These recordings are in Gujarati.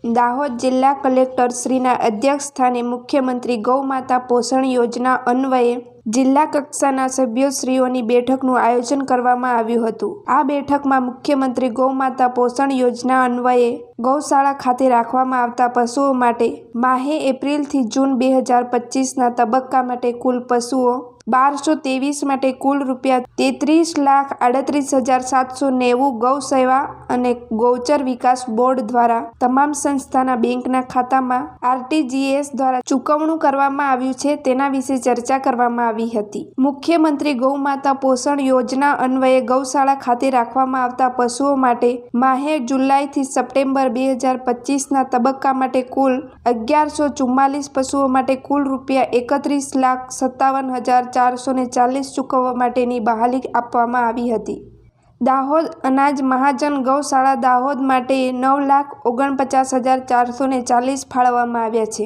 દાહોદ જિલ્લા કલેક્ટર શ્રીના અધ્યક્ષસ્થાને મુખ્યમંત્રી ગૌમાતા પોષણ યોજના અન્વયે જિલ્લા કક્ષાના સભ્યશ્રીઓની બેઠકનું આયોજન કરવામાં આવ્યું હતું। આ બેઠકમાં મુખ્યમંત્રી ગૌમાતા પોષણ યોજના અન્વયે ગૌશાળા ખાતે રાખવામાં આવતા પશુઓ માટે માહે એપ્રિલથી જૂન 2025ના તબક્કા માટે કુલ પશુઓ 1223 માટે કુલ ₹33,38,790 ગૌ સેવા અને ગૌચર વિકાસ બોર્ડ દ્વારા તમામ સંસ્થાના બેંકના ખાતામાં RTGS દ્વારા ચૂકવણું કરવામાં આવ્યું છે તેના વિશે ચર્ચા કરવામાં આવી હતી। મુખ્યમંત્રી ગૌમાતા પોષણ યોજના અન્વયે ગૌશાળા ખાતે રાખવામાં આવતા પશુઓ માટે માહે જુલાઈથી સપ્ટેમ્બર 2025ના તબક્કા માટે કુલ 1144 પશુઓ માટે કુલ ₹31,57,440 ચૂકવવા માટેની બહાલી આપવામાં આવી હતી। દાહોદ અનાજ મહાજન ગૌશાળા દાહોદ માટે 9,49,440 ફાળવવામાં આવ્યા છે,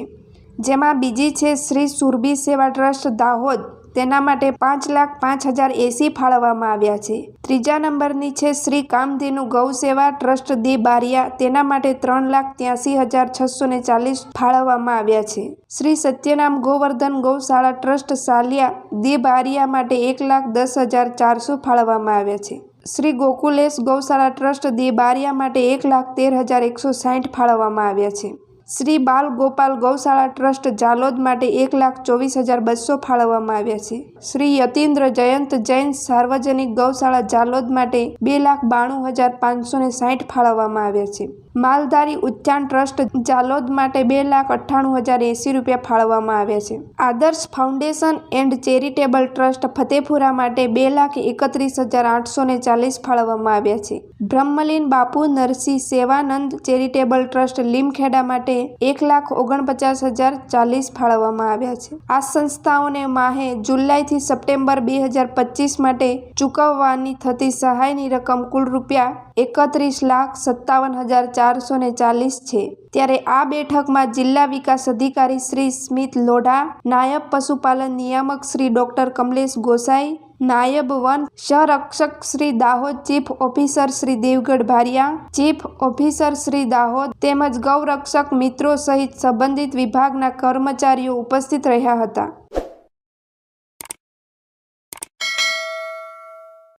જેમાં બીજી છે શ્રી સુરભી સેવા ટ્રસ્ટ દાહોદ, તેના માટે 5,05,080 ફાળવવામાં આવ્યા છે। ત્રીજા નંબરની છે શ્રી કામધેનુ ગૌ સેવા ટ્રસ્ટ દે બારિયા, તેના માટે 3,83,640 ફાળવવામાં આવ્યા છે। શ્રી સત્યનામ ગોવર્ધન ગૌશાળા ટ્રસ્ટ સાલિયા દે બારિયા માટે 1,10,400 ફાળવવામાં આવ્યા છે। શ્રી ગોકુલેશ ગૌશાળા ટ્રસ્ટ દે બારિયા માટે 1,13,160 ફાળવવામાં આવ્યા છે। શ્રી બાલ ગોપાલ ગૌશાળા ટ્રસ્ટ જાલોદ માટે 1,24,200 ફાળવવામાં આવ્યા છે। શ્રી યતીન્દ્ર જયંત જૈન સાર્વજનિક ગૌશાળા જાલોદ માટે 2,92,560 ફાળવવામાં આવ્યા છે। માલધારી ઉદ્યાન ટ્રસ્ટ જાલોદ માટે 2,98,080 રૂપિયા ફાળવવામાં આવ્યા છે। આદર્શ foundation and charitable trust Fatepura માટે 2,31,840 ફાળવવામાં આવ્યા છે। બ્રહ્મલીન બાપુ નરસિંહ સેવાનંદ ચેરિટેબલ ટ્રસ્ટ લીમખેડા માટે 1,49,040 ફાળવવામાં આવ્યા છે। આ સંસ્થાઓને માહે જુલાઈથી સપ્ટેમ્બર 2025 માટે ચૂકવવાની થતી સહાયની રકમ કુલ ₹31,57,440 છે। ત્યારે આ બેઠકમાં જિલ્લા વિકાસ અધિકારી શ્રી સ્મિત લોઢા, નાયબ પશુપાલન નિયામક શ્રી ડોક્ટર કમલેશ ગોસાઈ, નાયબ વન સંરક્ષક Shri Dahod, chief officer Shri Devgadh Bhariya, chief officer Shri Dahod તેમજ ગૌરક્ષક મિત્રો સહિત સંબંધિત વિભાગના કર્મચારીઓ ઉપસ્થિત રહ્યા હતા।